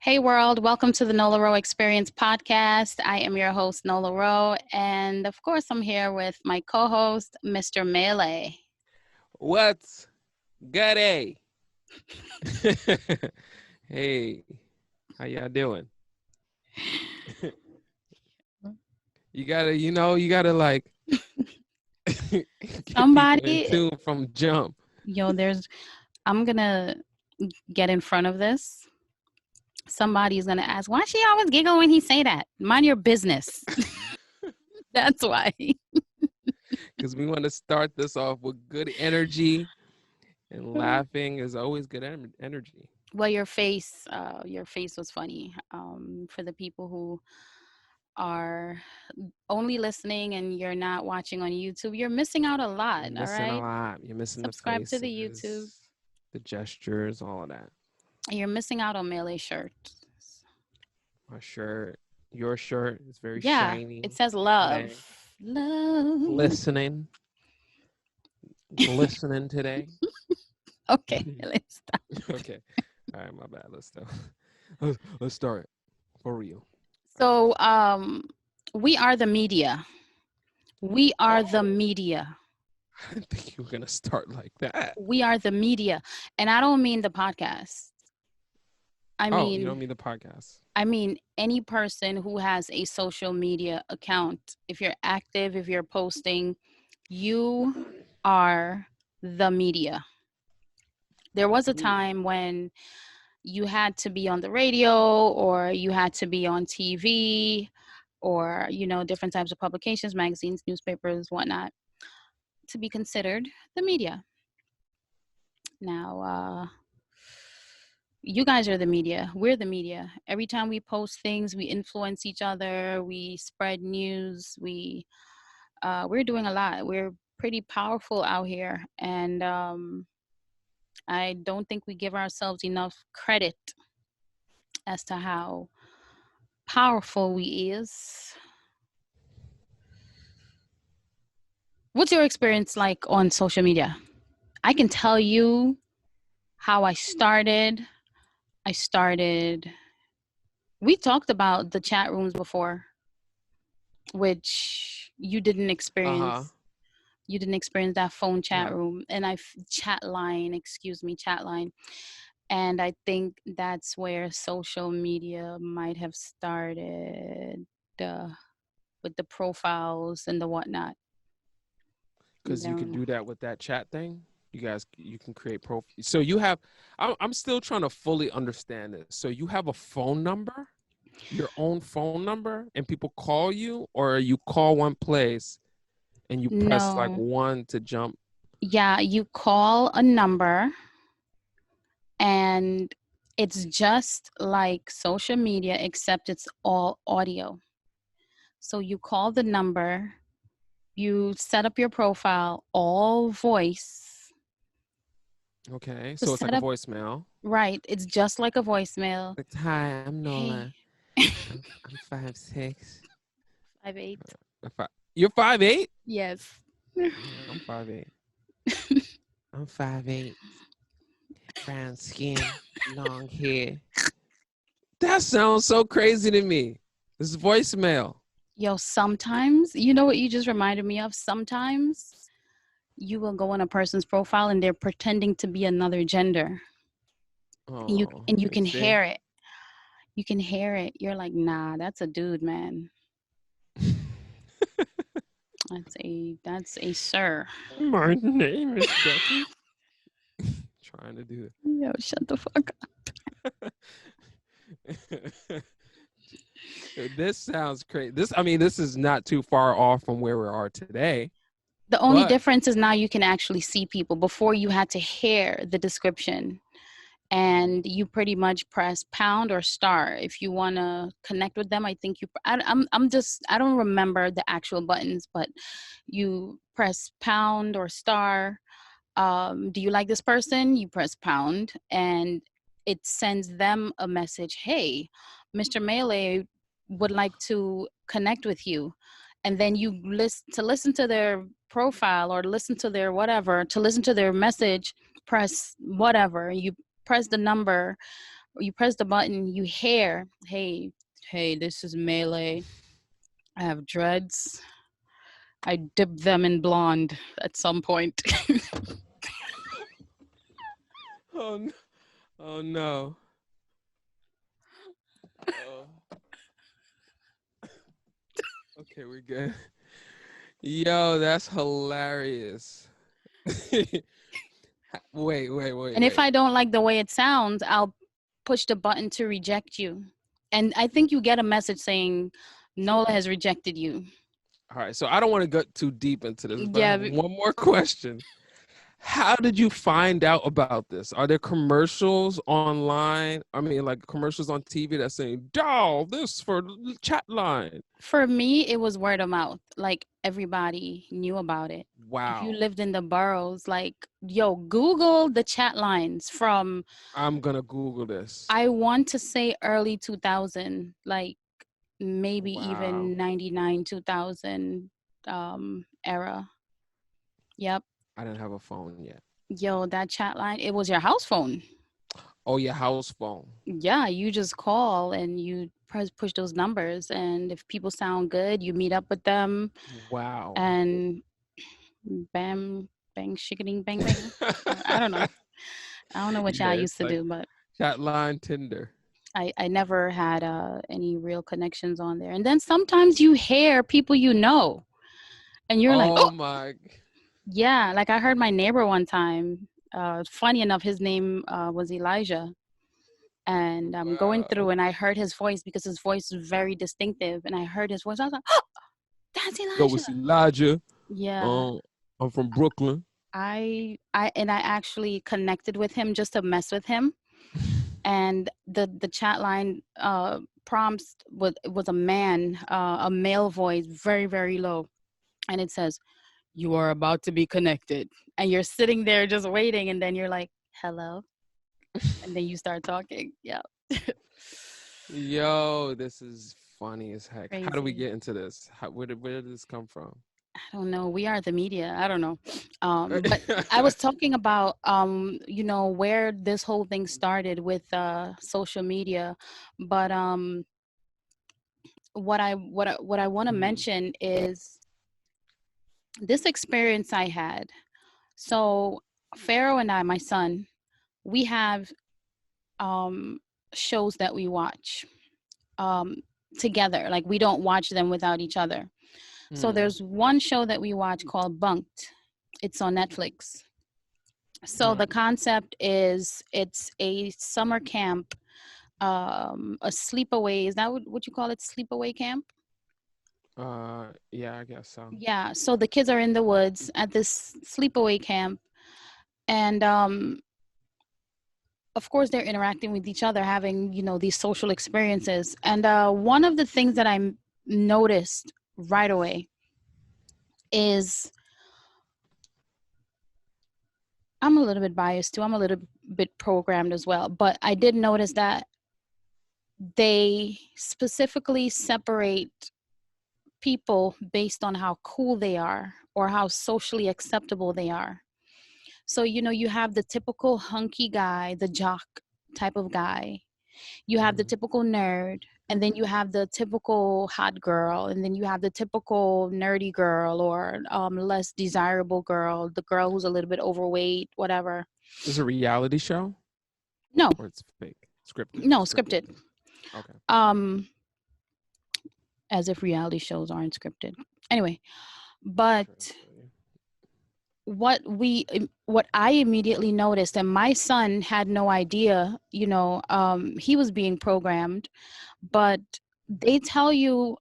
Hey world, welcome to the Nola Rowe Experience podcast. I am your host, Nola Rowe, and of course, I'm here with my co host, Mr. Melee. What's good? Hey, how y'all doing? You gotta like get people in Somebody, tune from jump. I'm gonna get in front of this. Somebody's gonna ask, why she always giggle when he say that? Mind your business. That's why. Because we want to start this off with good energy, and laughing is always good energy. Well, your face was funny. For the people who are only listening and you're not watching on YouTube, you're missing out a lot. You're All missing a right. lot. You're missing the Subscribe to the YouTube. faces, the gestures, all of that. You're missing out on Melee shirts. My shirt, your shirt is very Yeah, it shiny says love. today. Love. Listening, glistening today. Okay, let's stop. Okay. All right, my bad. Let's start. Let's start for real. All right. So, we are the media. We are the Oh, media. I didn't think you were gonna start like that. We are the media, and I don't mean the podcast. I Oh, you mean, don't mean the podcast. I mean any person who has a social media account. If you're active, if you're posting, you are the media. There was a Ooh. time when you had to be on the radio or you had to be on TV or, different types of publications, magazines, newspapers, whatnot, to be considered the media. Now, you guys are the media. We're the media. Every time we post things, we influence each other. We spread news. We're doing a lot. We're pretty powerful out here, and I don't think we give ourselves enough credit as to how powerful we is. What's your experience like on social media? I can tell you how I started. I started, we talked about the chat rooms before, which you didn't Uh huh. experience. You didn't experience that phone chat No. room and chat line, excuse me, chat line. And I think that's where social media might have started uh, with the profiles and the whatnot. Because you could Then do that with that chat thing. You can create profile. So you have. I'm still trying to fully understand this. So you have a phone number, your own phone number, and people call you, or you call one place and you press like no, one to jump. yeah, you call a number and it's just like social media except it's all audio. So you call the number, you set up your profile, all voice. Okay, To so it's like set a up voicemail. right, it's just like a voicemail. Like, hi, I'm Nola. Hey, I'm 5'6". 5'8". You're 5'8"? Yes. I'm 5'8". I'm 5'8". Brown skin, long hair. That sounds so crazy to me. This is voicemail. Yo, sometimes, you know what you just reminded me of? Sometimes you will go on a person's profile and they're pretending to be another gender. And you Oh, and you you can see? hear it. You can hear it. You're like, nah, that's a dude, man. That's a sir. My name is Becky. Trying to do Yo, shut the fuck up. it. This sounds crazy. This is not too far off from where we are today, The only but difference is now you can actually see people. Before you had to hear the description and you pretty much press pound or star if you want to connect with them. I think I don't remember the actual buttons, but you press pound or star. Do you like this person? You press pound and it sends them a message. Hey, Mr. Melee would like to connect with you. And then you listen to their profile or listen to their whatever, to listen to their message, press whatever. You press the number You press the button, you hear, hey, this is Melee. I have dreads. I dipped them in blonde at some point. Oh no. Oh no. Oh, okay, we're good. Yo, that's hilarious. Wait, wait, wait, And if wait. I don't like the way it sounds, I'll push the button to reject you. And I think you get a message saying So, Nola has rejected you. all right, so I don't want to get too deep into this, but I Yeah, have one more question. How did you find out about this? Are there commercials online? I mean, like commercials on TV that saying, "Doll, this for chat line." for me, it was word of mouth. Like everybody knew about it. If you Wow, lived in the boroughs, like, yo, Google the chat lines from, I'm gonna Google this. I want to say early 2000, like maybe Wow, even 99, 2000 era. Yep. I didn't have a phone yet. Yo, that chat line, it was your house phone. Oh, your house phone. Yeah, you just call and you press push those numbers, and if people sound good, you meet up with them, Wow. and bam, bang, shicketing, bang, bang. I don't know. I don't know what Yeah, y'all it's used to like do, but chat line Tinder. I never had any real connections on there. And then sometimes you hear people you know, and you're like, Oh oh, my. yeah. Like I heard my neighbor one time. Funny enough, his name was Elijah. And I'm going Wow. through, and I heard his voice because his voice is very distinctive. And I heard his voice. I was like, oh, that's Yo, it's Elijah. Elijah. Yeah. Um, I'm from Brooklyn. I actually connected with him just to mess with him, and the chat line prompts was a man, a male voice, very very low, and it says, "You are about to be connected," and you're sitting there just waiting, and then you're like, "Hello," and then you start talking. Yeah, Yo, this is funny as heck. How do we crazy. get into this? Where did this come from? I don't know. We are the media. I don't know. But I was talking about, where this whole thing started with social media. But what I want to Mhm. mention is this experience I had. So Pharaoh and I, my son, we have um, shows that we watch um, together. Like we don't watch them without each other. So Hmm. there's one show that we watch called Bunked. It's on Netflix. So the Hmm. concept is it's a summer camp, a sleepaway. Is that what you call it? Sleepaway camp? Yeah, I guess so. Yeah. So the kids are in the woods at this sleepaway camp, and of course they're interacting with each other, having these social experiences. And one of the things that noticed right away is I'm a little bit biased too. I'm a little bit programmed as well, but I did notice that they specifically separate people based on how cool they are or how socially acceptable they are. So, you have the typical hunky guy, the jock type of guy. You have the Hmm. typical nerd, and then you have the typical hot girl, and then you have the typical nerdy girl or less desirable girl, the girl who's a little bit overweight, whatever. Is it a reality show No, or it's fake? Scripted. no, Scripted. scripted. Okay. Um, as if reality shows aren't scripted. Anyway, but True. what I immediately noticed, and my son had no idea, he was being programmed, but they tell you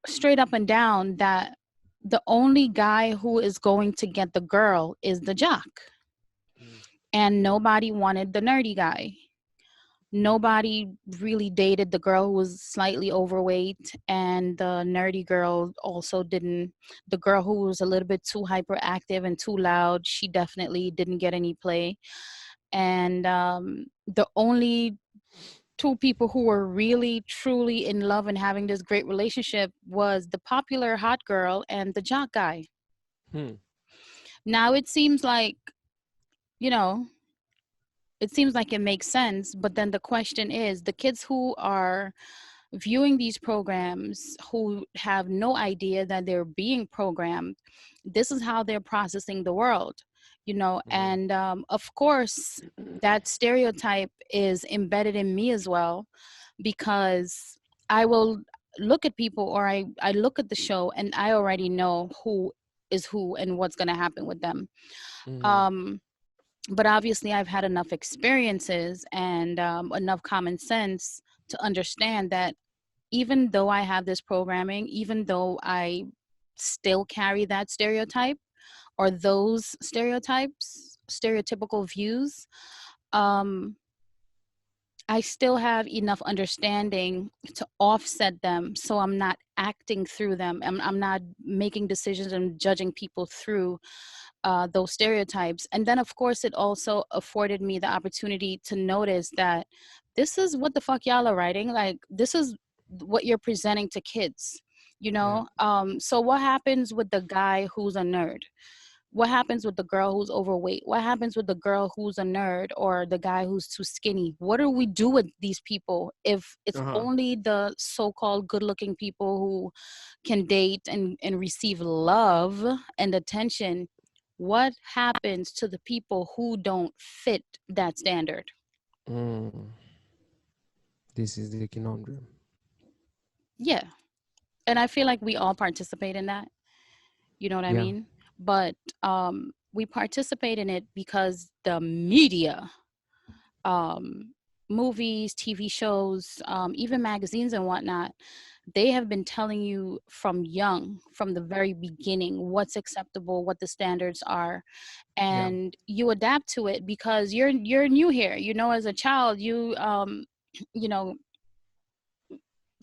straight up and down that the only guy who is going to get the girl is the jock, Mm. and nobody wanted the nerdy guy. Nobody really dated the girl who was slightly overweight, and the nerdy girl also didn't. The girl who was a little bit too hyperactive and too loud, she definitely didn't get any play. And the only two people who were really truly in love and having this great relationship was the popular hot girl and the jock guy. Hmm. Now it seems like, you know it seems like it makes sense, but then the question is, the kids who are viewing these programs, who have no idea that they're being programmed, this is how they're processing the world, you know. Mhm. And of course that stereotype is embedded in me as well, because I will look at people, or I look at the show and I already know who is who and what's going to happen with them. Mhm. um but obviously I've had enough experiences and enough common sense to understand that even though I have this programming, even though I still carry that stereotype or those stereotypes, stereotypical views, um, I still have enough understanding to offset them so I'm not acting through them. I'm not making decisions and judging people through those stereotypes. And then, of course, it also afforded me the opportunity to notice that this is what the fuck y'all are writing. Like, this is what you're presenting to kids, you Yeah. know? So, what happens with the guy who's a nerd? What happens with the girl who's overweight? What happens with the girl who's a nerd or the guy who's too skinny? What do we do with these people if it's Uh-huh. only the so-called good-looking people who can date and receive love and attention? What happens to the people who don't fit that standard? Mm. This is the conundrum. Yeah. And I feel like we all participate in that. You know what I Yeah. mean? But we participate in it because the media, um, movies, TV shows, even magazines and whatnot, they have been telling you from young, from the very beginning, what's acceptable, what the standards are, Yeah. and you adapt to it because you're new here. You know, as a child, you you know,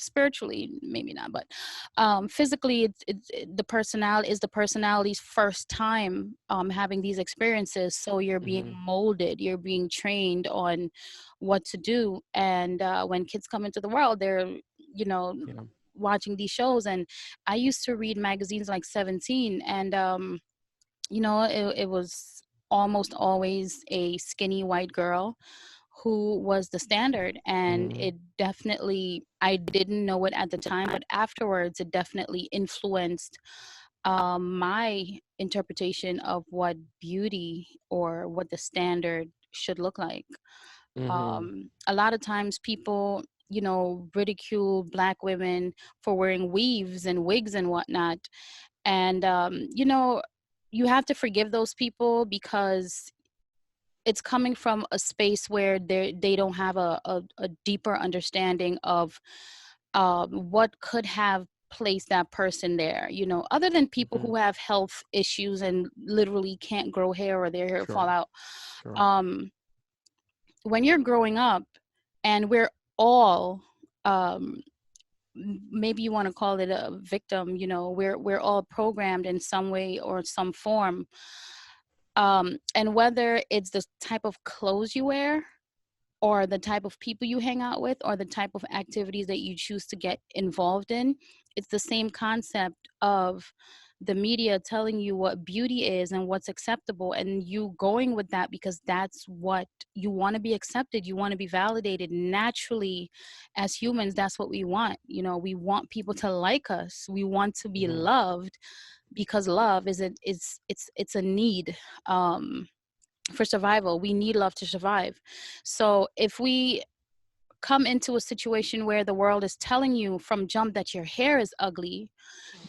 spiritually maybe not, but physically the personality is the personality's first time having these experiences, so you're being Mhm. molded, you're being trained on what to do. And when kids come into the world, they're, you know, Yeah. watching these shows. And I used to read magazines like 17, and you know, it was almost always a skinny white girl who was the standard. And Mhm. it definitely, I didn't know it at the time, but afterwards it definitely influenced my interpretation of what beauty or what the standard should look like. Mhm. A lot of times people, you know, ridicule black women for wearing weaves and wigs and whatnot. And you know, you have to forgive those people because it's coming from a space where they don't have a deeper understanding of what could have placed that person there, you know, other than people Mhm. who have health issues and literally can't grow hair or their hair Sure. fall out. Sure. um when you're growing up, and we're all, um maybe you want to call it a victim, you know, we're all programmed in some way or some form. And whether it's the type of clothes you wear, or the type of people you hang out with, or the type of activities that you choose to get involved in, it's the same concept of the media telling you what beauty is and what's acceptable, and you going with that because that's what you want, to be accepted, you want to be validated naturally. As humans, that's what we want. You know, we want people to like us, we want to be Mhm. loved, because love is it's a need. For survival, we need love to survive. So if we come into a situation where the world is telling you from jump that your hair is ugly,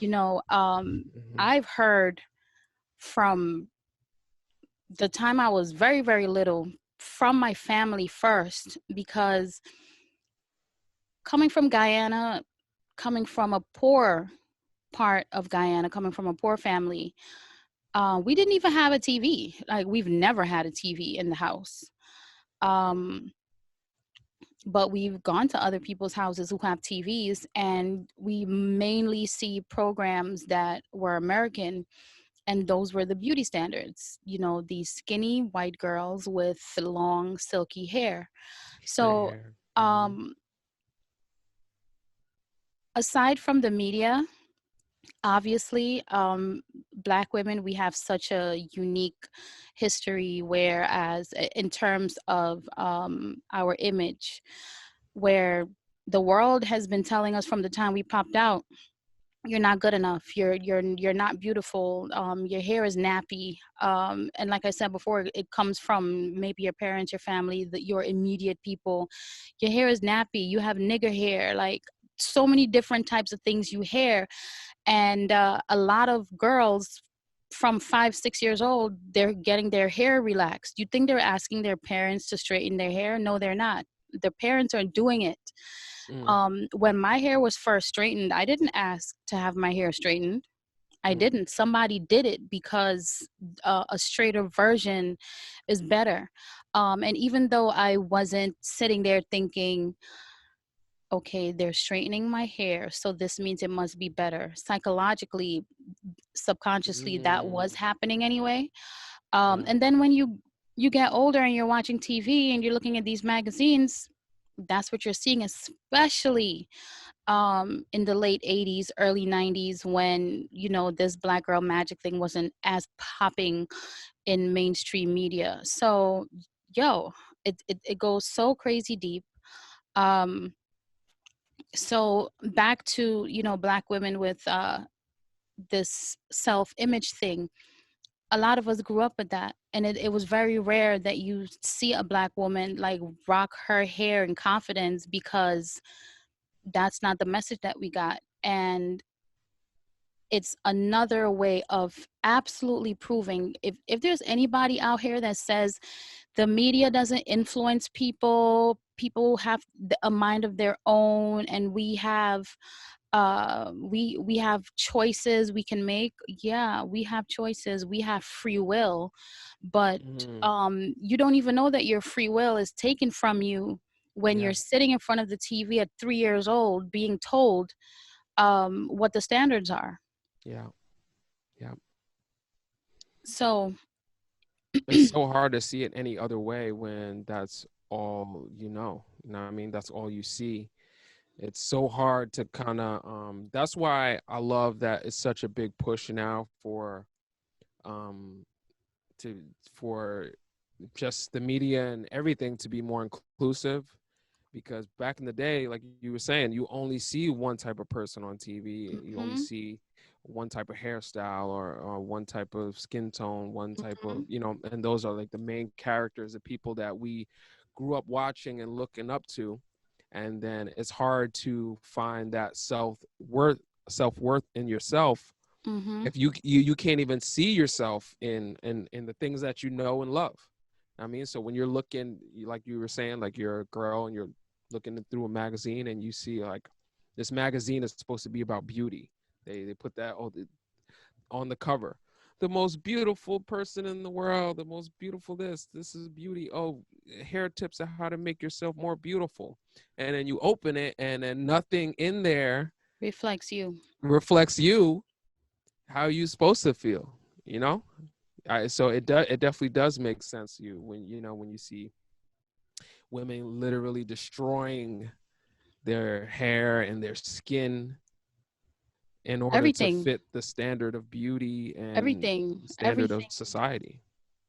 you know, Mhm. I've heard from the time I was very, very little, from my family first, because coming from Guyana, coming from a poor part of Guyana, coming from a poor family, we didn't even have a TV. Like, we've never had a TV in the house. Um, but we've gone to other people's houses who have TVs, and we mainly see programs that were American, and those were the beauty standards. You know, these skinny white girls with long silky hair. Straight So, hair. Mhm. um, aside from the media, Obviously, Black women, we have such a unique history, whereas in terms of our image, where the world has been telling us from the time we popped out, you're not good enough, you're not beautiful, your hair is nappy, and like I said before, it comes from maybe your parents, your family, your immediate people. Your hair is nappy, you have nigger hair, like so many different types of things you hair. And a lot of girls from 5 6 years old, they're getting their hair relaxed. You think they're asking their parents to straighten their hair? No, they're not. Their parents are doing it. Mm, When my hair was first straightened, I didn't ask to have my hair straightened. I mm, didn't. Somebody did it because a straighter version is better. And even though I wasn't sitting there thinking, okay, they're straightening my hair, so this means it must be better. Psychologically, subconsciously, that was mm. happening anyway. Yeah. And then when you get older and you're watching TV and you're looking at these magazines, that's what you're seeing, especially in the late 80s, early 90s, when, this Black girl magic thing wasn't as popping in mainstream media. So, yo, it goes so crazy deep. Um, so back to, Black women with this self-image thing. A lot of us grew up with that, and it was very rare that you see a Black woman like rock her hair in confidence, because that's not the message that we got. And it's another way of absolutely proving, if there's anybody out here that says the media doesn't influence people, people have a mind of their own, and we have choices we can make. Yeah, we have choices, we have free will. But Mm, you don't even know that your free will is taken from you when yeah. you're sitting in front of the TV at 3 years old being told what the standards are. Yeah. Yeah. So It's so hard to see it any other way when that's all you know. You know what I mean? That's all you see. It's so hard to kind of that's why I love that it's such a big push now um to for just the media and everything to be more inclusive, because back in the day, like you were saying, you only see one type of person on TV. You only mhm, see one type of hairstyle, or one type of skin tone, one type of, mhm, and those are like the main characters, the people that we grew up watching and looking up to. And then it's hard to find that self worth in yourself mhm, if you can't even see yourself in the things that you know and love. I mean, so when you're looking, like you were saying, like you're a girl and you're looking through a magazine and you see like this magazine is supposed to be about beauty. They put that on the cover. The most beautiful person in the world, the most beautiful this is beauty. Oh, hair tips on how to make yourself more beautiful. And then you open it and then nothing in there reflects you. reflects you how you supposed to feel, you know? So it definitely does make sense to you when when you see women literally destroying their hair and their skin in order to Everything, fit the standard of beauty and everything, the standard of everything, society.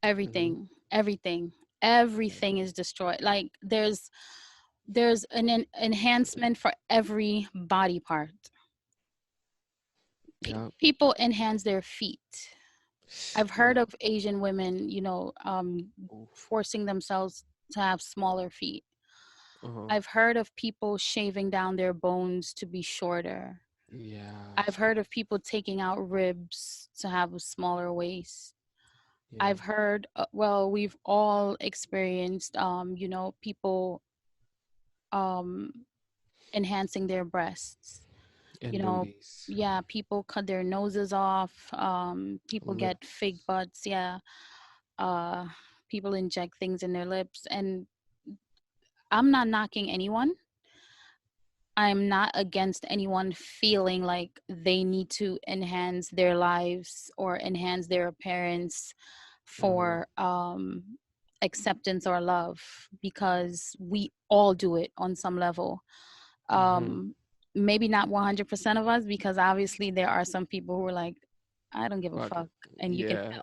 Hmm. everything, everything, Yeah. everything is destroyed. Like there's an enhancement for every body part. Yeah. People enhance their feet. I've heard Yeah. of Asian women, Oof. forcing themselves to have smaller feet. Uh-huh. I've heard of people shaving down their bones to be shorter. Yeah. I've heard of people taking out ribs to have a smaller waist. Yeah. I've heard, well, we've all experienced, people um, enhancing their breasts. You And know, booties. yeah, people cut their noses off. People get fake Lips. butts. Yeah, uh, people inject things in their lips. And I'm not knocking anyone. I'm not against anyone feeling like they need to enhance their lives or enhance their appearance Uh-huh. for acceptance or love, because we all do it on some level. Mm-hmm. Um, maybe not 100% of us, because obviously there are some people who are like, I don't give a Fuck it. fuck, and you can Yeah,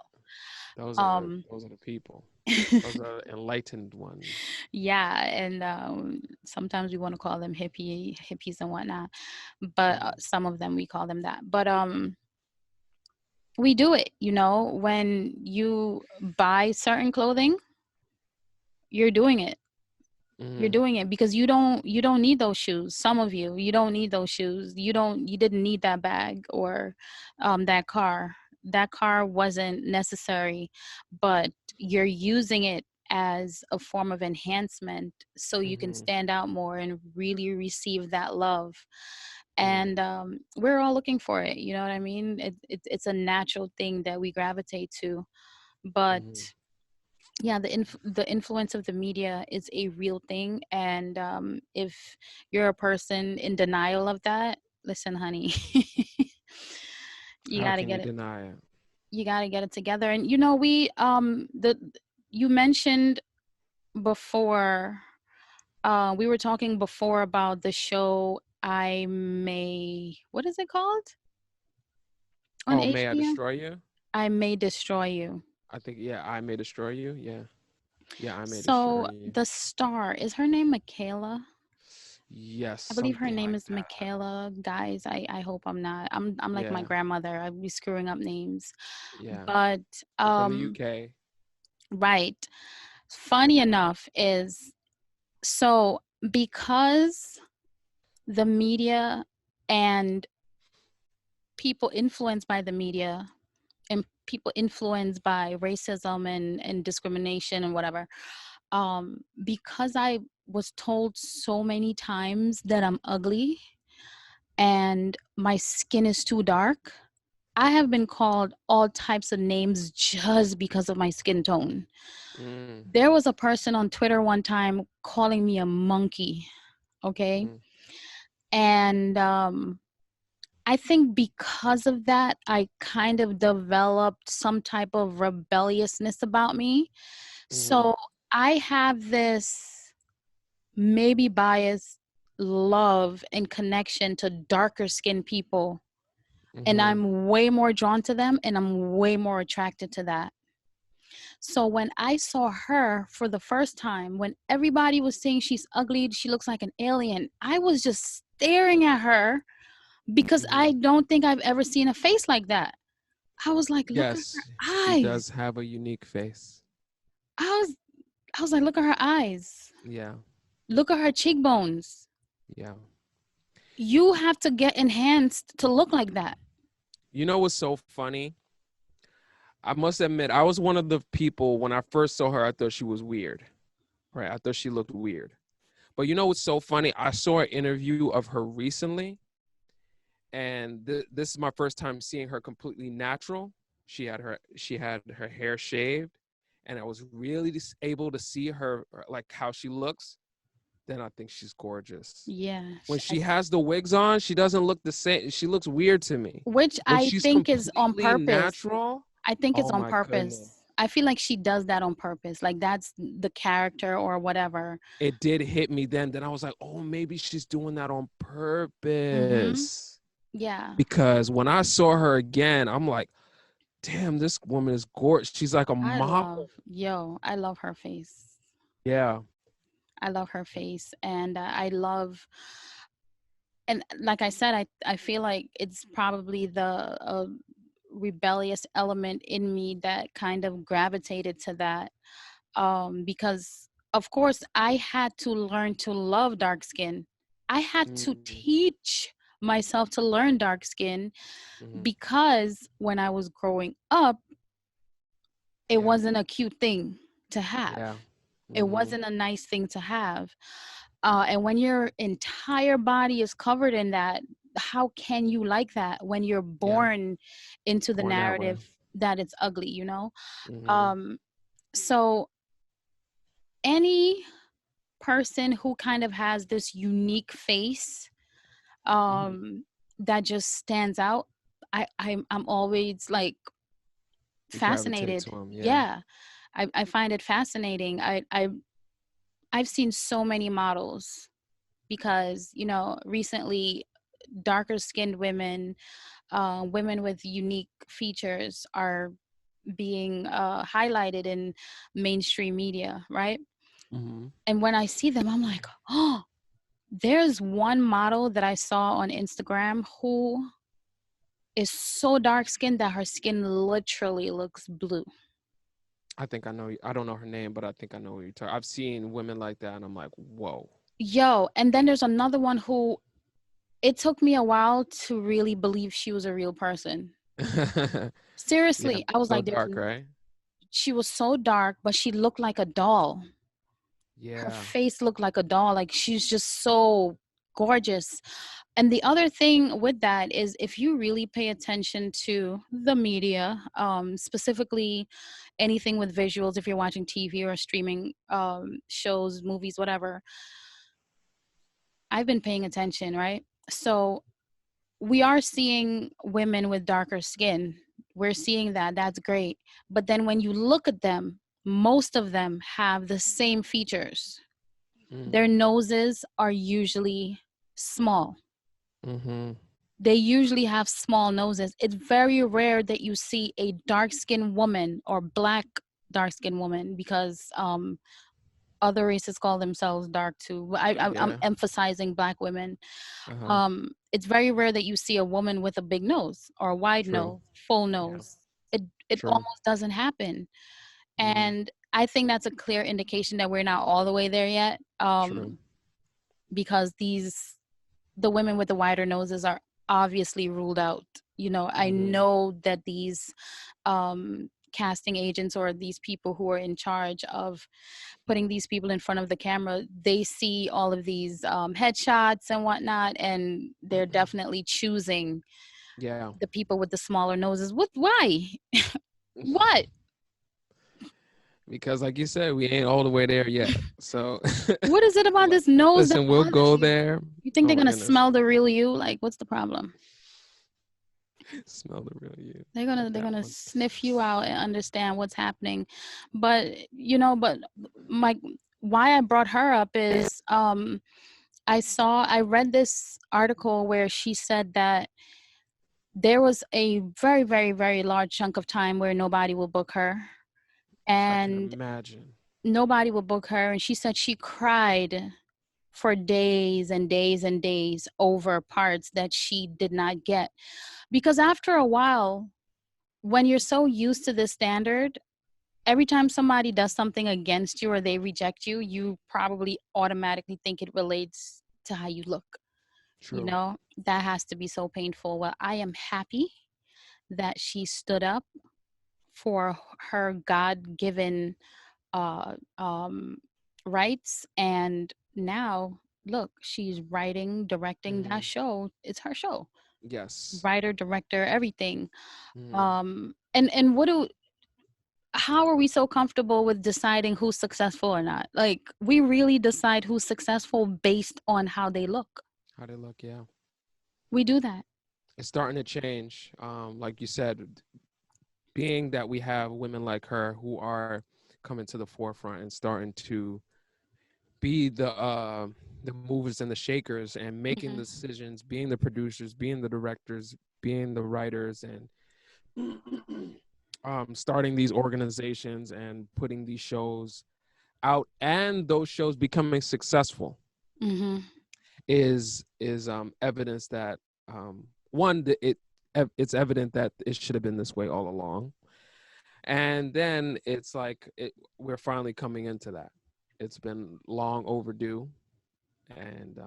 those tell. are those are the people. Those are enlightened ones. Yeah, and sometimes we want to call them hippies and whatnot, but Mhm. some of them we call them that. But we do it, when you buy certain clothing, you're doing it. You're Mhm. doing it because you don't need those shoes. Some of you don't need those shoes. You didn't need that bag, or that car. That car wasn't necessary, but you're using it as a form of enhancement so you can Mhm. stand out more and really receive that love. Mhm. And we're all looking for it. You know what I mean? It's a natural thing that we gravitate to. But Mhm. yeah, the influence of the media is a real thing, and if you're a person in denial of that, listen, honey, you How got to can you get it. deny it? You got to get it together. And we the you mentioned before, we were talking before about the show I May, what is it called, on Oh, may I HBO? destroy you? I May Destroy You. I think yeah, I may destroy you. Yeah. Yeah, I may destroy So you. the star, is her name Michaela? Yes, I believe her something name like is that. Michaela. Guys, I hope I'm not. I'm like my Yeah. grandmother. I'd be screwing up names. Yeah. But You're from the UK. right. Funny enough is, so because the media and people influenced by the media and people influenced by racism and discrimination and whatever, because I was told so many times that I'm ugly and my skin is too dark, I have been called all types of names just because of my skin tone. Mm. There was a person on Twitter one time calling me a monkey, okay? Mhm. And I think because of that, I kind of developed some type of rebelliousness about me. Mhm. So I have this maybe biased love and connection to darker skinned people, and Mhm. I'm way more drawn to them and I'm way more attracted to that. So when I saw her for the first time, when everybody was saying she's ugly, she looks like an alien, I was just staring at her because I Mhm. don't think I've ever seen a face like that. I was like, look at Yes, her she eyes. does have a unique face. I was I was like, look at her eyes. Yeah. Look at her cheekbones. Yeah. You have to get enhanced to look like that. You know what's so funny? I must admit, I was one of the people when I first saw her, I thought she was weird. Right? I thought she looked weird. But you know what's so funny? I saw an interview of her recently, and this is my first time seeing her completely natural. She had her hair shaved, and I was really just able to see her like how she looks. Then I think she's gorgeous. Yeah. When she has the wigs on, she doesn't look the same. She looks weird to me. Which When I she's think is on completely purpose. natural, I think it's oh on my goodness. purpose. I feel like she does that on purpose. Like that's the character or whatever. It did hit me then. Then I was like, oh, maybe she's doing that on Mhm. purpose. Yeah. Because when I saw her again, I'm like, damn, this woman is gorgeous. She's like a model. I love her face. Yeah. I love her face, and I love, and like I said, I feel like it's probably the rebellious element in me that kind of gravitated to that, because of course I had to learn to love dark skin. I had to Mm-hmm. teach myself to learn dark skin Mm-hmm. because when I was growing up, it Yeah. wasn't a cute thing to have. Yeah. It Mm-hmm. wasn't a nice thing to have. And when your entire body is covered in that, how can you like that when you're Yeah. born into the Born that way. narrative that it's ugly? Mm-hmm. Um, so any person who kind of has this unique face, Mm-hmm. that just stands out, I'm always like You gravitate fascinated. to him. Yeah. Yeah, I find it fascinating. I've seen so many models because recently darker skinned women, women with unique features are being highlighted in mainstream media, right? Mm-hmm. And when I see them, I'm like, oh, there's one model that I saw on Instagram who is so dark skinned that her skin literally looks blue. I think I know. I don't know her name, but I think I know what you're talking. I've seen women like that, and I'm like, whoa. Yo, and then there's another one who it took me a while to really believe she was a real person. Yeah, Seriously, I was so like, dark, right? she was so dark, but she looked like a doll. Her Yeah. face looked like a doll. Like she's just so gorgeous. And the other thing with that is if you really pay attention to the media, specifically anything with visuals, if you're watching TV or streaming shows, movies, whatever, I've been paying attention, right? So we are seeing women with darker skin. We're seeing that. That's great. But then when you look at them, most of them have the same features. Mm. Their noses are usually small. Mm-hmm. They usually have small noses. It's very rare that you see a dark skinned woman or black dark skinned woman because other races call themselves dark too. I'm Yeah. emphasizing black women. Uh-huh. It's very rare that you see a woman with a big nose or a wide True. nose, full Yeah. nose. It True. almost doesn't happen, Mm. and I think that's a clear indication that we're not all the way there yet. True. Because the women with the wider noses are obviously ruled out. You know, I Mm-hmm. know that these casting agents or these people who are in charge of putting these people in front of the camera, they see all of these headshots and whatnot, and they're definitely choosing Yeah. the people with the smaller noses. What? Why? What? Because like you said, we ain't all the way there yet. So What is it about this nose that listen, we'll bothers go you? there. You think Oh they're my gonna goodness. smell the real you? Like, what's the problem? Smell the real you. They're I gonna like they're that gonna one. sniff you out and understand what's happening. But you know, but my why I brought her up is I read this article where she said that there was a very, very, very large chunk of time where nobody will book her. I can And imagine. nobody will book her. And she said she cried for days and days and days over parts that she did not get. Because after a while, when you're so used to this standard, every time somebody does something against you or they reject you, you probably automatically think it relates to how you look. You True. know, that has to be so painful. Well, I am happy that she stood up for her God given uh, um, rights. And now, look, she's writing, directing Mm-hmm. that show. It's her show. Yes. Writer, director, everything. Mm-hmm. And what do how are we so comfortable with deciding who's successful or not? Like, we really decide who's successful based on how they look. How they look, yeah. We do that. It's starting to change. Like you said, being that we have women like her who are coming to the forefront and starting to be the movers and the shakers and making the Hmm. decisions, being the producers, being the directors, being the writers, and starting these organizations and putting these shows out, and those shows becoming successful Hmm. is evidence that one that it's evident that it should have been this way all along, and then it's like we're finally coming into that. It's been long overdue, and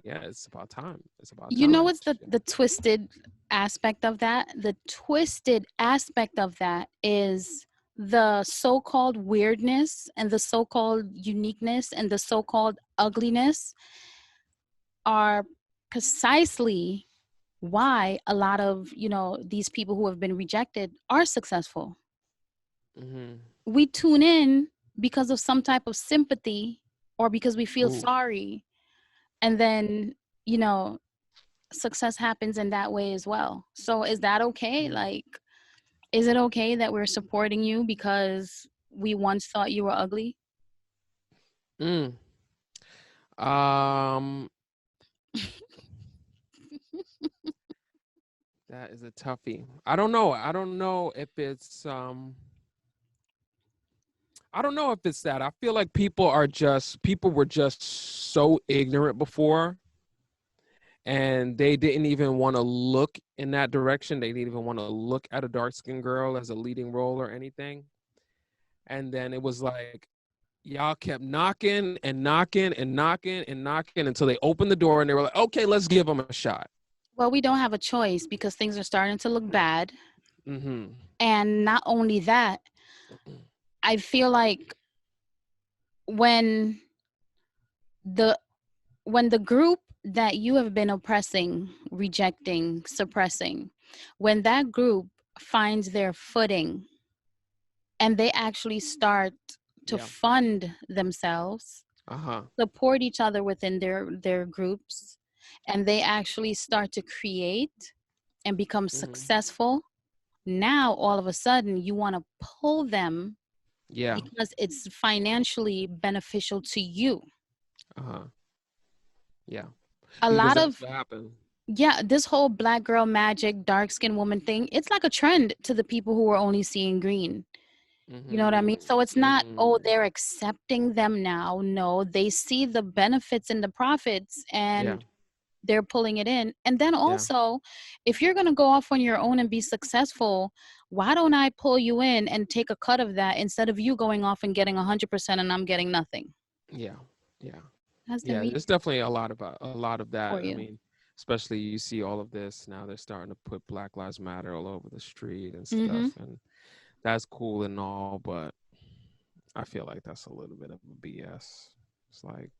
yeah, it's about time. It's about You know time. what's the twisted aspect of that? The twisted aspect of that is the so-called weirdness and the so-called uniqueness and the so-called ugliness are precisely why a lot of, you know, these people who have been rejected are successful. Mm-hmm. We tune in because of some type of sympathy or because we feel Ooh. sorry, and then, you know, success happens in that way as well. So is that okay? Mm. Like, is it okay that we're supporting you because we once thought you were ugly? Mm. Um, That is a toughie. I don't know. I don't know if it's I don't know if it's that. I feel like people were just so ignorant before, and they didn't even want to look in that direction. They didn't even want to look at a dark skinned girl as a leading role or anything. And then it was like y'all kept knocking and knocking and knocking and knocking until they opened the door and they were like, okay, let's give them a shot. Well, we don't have a choice because things are starting to look bad. Mm-hmm. And not only that, I feel like when the when the group that you have been oppressing, rejecting, suppressing, when that group finds their footing and they actually start to Yeah. fund themselves, Uh-huh. support each other within their groups, and they actually start to create and become Mm-hmm. successful, now all of a sudden you want to pull them Yeah. because it's financially beneficial to you. Uh-huh. Yeah. A Because lot that's of, what happened. yeah, this whole black girl magic, dark skin woman thing, it's like a trend to the people who are only seeing green. You know what I mean? Mm-hmm. So it's not, oh, Mm-hmm. they're accepting them now. No, they see the benefits and the profits Yeah. and they're pulling it in. And then Yeah. also, if you're going to go off on your own and be successful, why don't I pull you in and take a cut of that instead of you going off and getting 100% and I'm getting nothing? Yeah. Yeah. That's the Yeah. me There's definitely a lot of that. for I you. mean, especially you see all of this now. They're starting to put Black Lives Matter all over the street and Mm-hmm. stuff, and that's cool and all, but I feel like that's a little bit of a BS. It's like,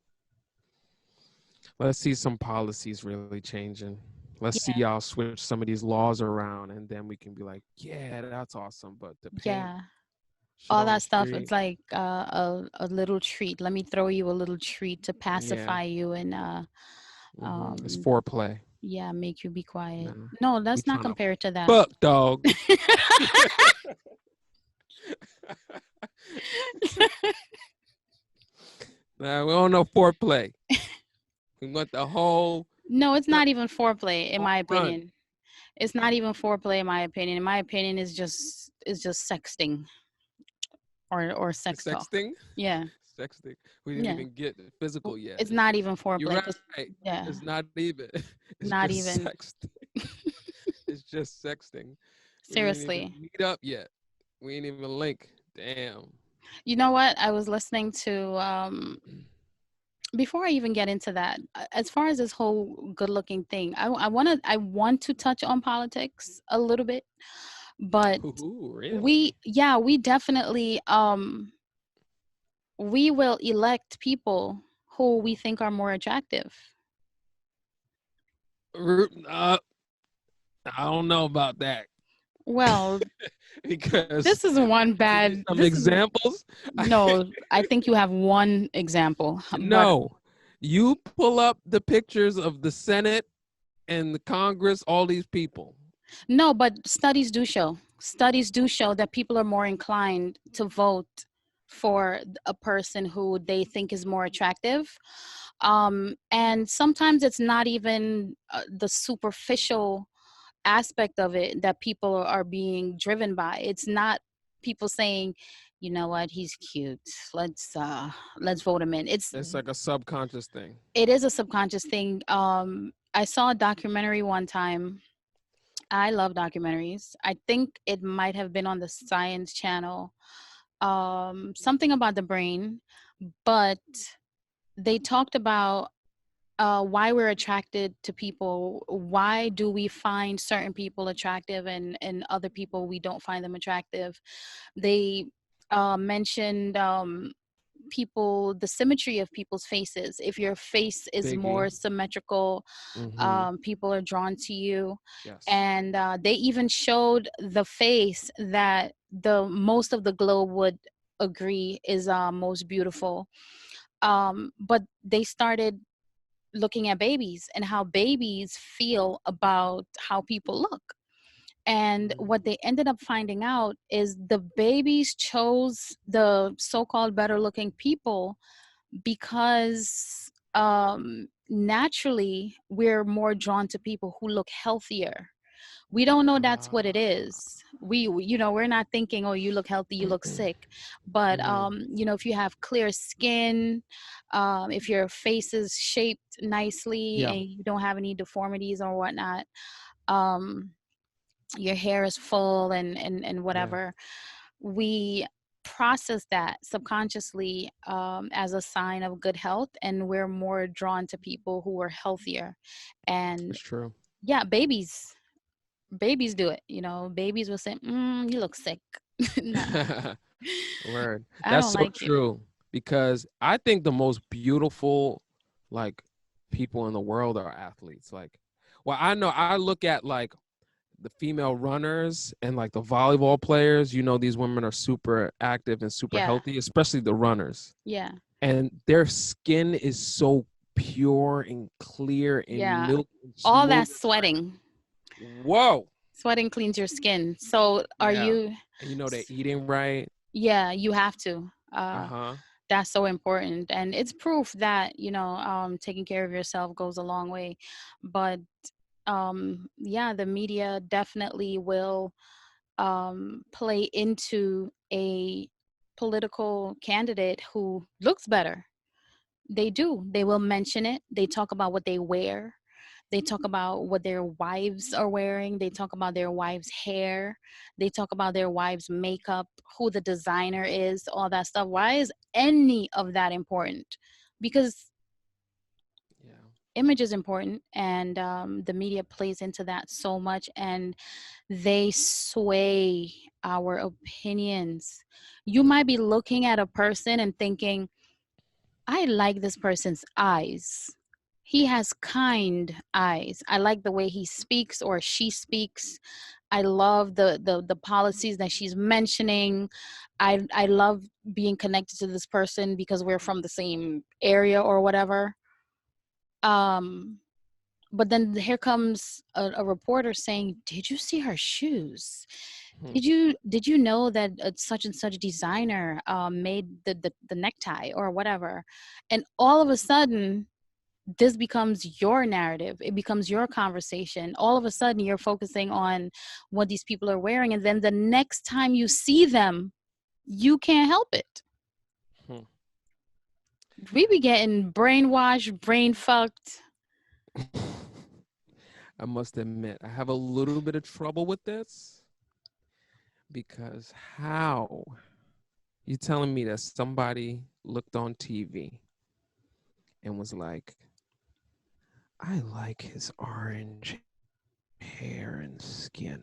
let's see some policies really changing. Let's see Yeah. y'all switch some of these laws around, and then we can be like, yeah, that's awesome. But to paint Yeah. shit All on the that stuff. street, It's like a little treat. Let me throw you a little treat to yeah, pacify you and it's um foreplay. yeah, make you be quiet. Nah, No, we let's not trying to compare it to that. fuck, dog. Nah, we don't know foreplay. We want the No, it's run, not even foreplay in whole my run. opinion. It's not even foreplay in my opinion. In my opinion, is just sexting or sex talk. Sexting, Yeah. sexting. We didn't Yeah. even get physical yet. It's not even You're foreplay because right. yeah, It's not even. It's not just even. sexting. It's just sexting. We didn't even Seriously. meet up yet. We ain't even link. Damn. You know what? I was listening to before I even get into that, as far as this whole good looking thing, I want to touch on politics a little bit, but Ooh, really? we yeah, we definitely we will elect people who we think are more attractive. Uh, I don't know about that Well, because this is one give me bad. some This is examples. no. I think you have one example, but No, you pull up the pictures of the Senate and the Congress, all these people. no. But studies do show that people are more inclined to vote for a person who they think is more attractive. And sometimes it's not even the superficial aspect of it that people are being driven by. It's not people saying, you know what, he's cute, let's vote him in. It's like a subconscious thing. It is a subconscious thing. I saw a documentary one time. I love documentaries. I think it might have been on the Science Channel, something about the brain, but they talked about why we're attracted to people. Why do we find certain people attractive and other people we don't find them attractive? They mentioned people, the symmetry of people's faces. If your face is Biggie. more symmetrical, Mm-hmm. people are drawn to you. Yes. And they even showed the face that the most of the globe would agree is most beautiful. But they started looking at babies and how babies feel about how people look. And Mm-hmm. what they ended up finding out is the babies chose the so-called better looking people because naturally we're more drawn to people who look healthier. We don't know that's what it Ah. is. We're not thinking, oh, you look healthy, you look sick. But Mhm. if you have clear skin, if your face is shaped nicely Yeah. and you don't have any deformities or whatnot, um, your hair is full and Yeah. whatever, we process that subconsciously as a sign of good health, and we're more drawn to people who are healthier. And It's true. yeah, babies do it. Babies will say, you look sick. No, Word. I That's don't so like you. true because I think the most beautiful like people in the world are athletes. Like, well, I know I look at like the female runners and like the volleyball players, these women are super active and super Yeah, healthy, especially the runners. yeah, And their skin is so pure and clear and yeah. milky and All smooth. that It's like, sweating. whoa. Sweating cleans your skin. So are Yeah. you? And they're eating right. Yeah, you have to. Uh-huh. That's so important, and it's proof that taking care of yourself goes a long way. But yeah, the media definitely will play into a political candidate who looks better. They do. They will mention it. They talk about what they wear. They talk about what their wives are wearing. They talk about their wives' hair. They talk about their wives' makeup, who the designer is, all that stuff. Why is any of that important? Because Yeah. image is important, and the media plays into that so much, and they sway our opinions. You might be looking at a person and thinking, I like this person's eyes. He has kind eyes. I like the way he speaks or she speaks. I love the policies that she's mentioning. I love being connected to this person because we're from the same area or whatever. Um, but then here comes a reporter saying, "Did you see her shoes? Hmm. Did you know that such and such designer made the necktie or whatever?" And all of a sudden, this becomes your narrative. It becomes your conversation. All of a sudden, you're focusing on what these people are wearing, and then the next time you see them, you can't help it. Hmm. We be getting brainwashed, brain fucked. I must admit, I have a little bit of trouble with this because how you telling me that somebody looked on TV and was like, I like his orange hair and skin,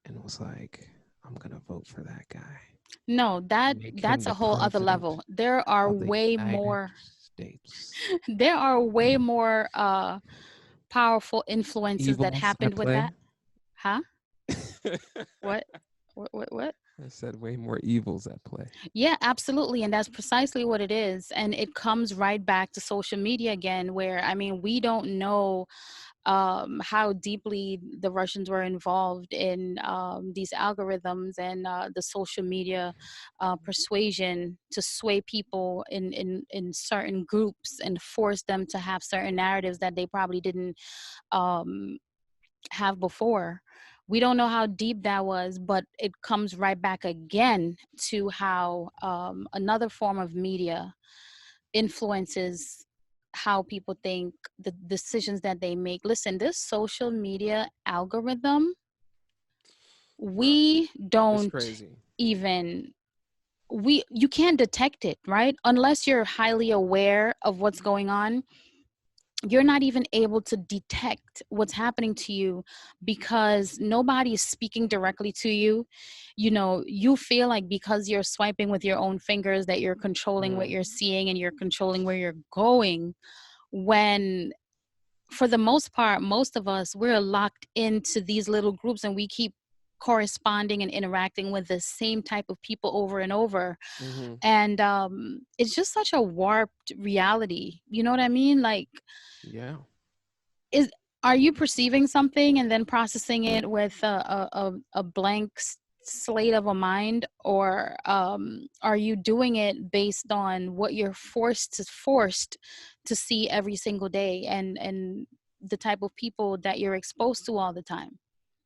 and was like, I'm gonna vote for that guy, No, make him that's the a whole other president level. There are of the way United more States. there are way more powerful influences that Evils happened at with play. that. Huh? What? What? I said way more evils at play. Yeah, absolutely. And that's precisely what it is. And it comes right back to social media again, where, I mean, we don't know how deeply the Russians were involved in these algorithms and the social media persuasion to sway people in certain groups and force them to have certain narratives that they probably didn't um, have before. We don't know how deep that was, but it comes right back again to how another form of media influences how people think, the decisions that they make. Listen, this social media algorithm, Bruh, we it's don't crazy. even you can't detect it, right? Unless you're highly aware of what's going on, you're not even able to detect what's happening to you because nobody is speaking directly to you. You feel like because you're swiping with your own fingers that you're controlling what Mm, you're seeing and you're controlling where you're going, when for the most part, most of us, we're locked into these little groups and we keep corresponding and interacting with the same type of people over and over. mm-hmm. And it's just such a warped reality. You know what I mean? Like, Yeah. is are you perceiving something and then processing it with a blank slate of a mind, or are you doing it based on what you're forced to see every single day, and the type of people that you're exposed to all the time?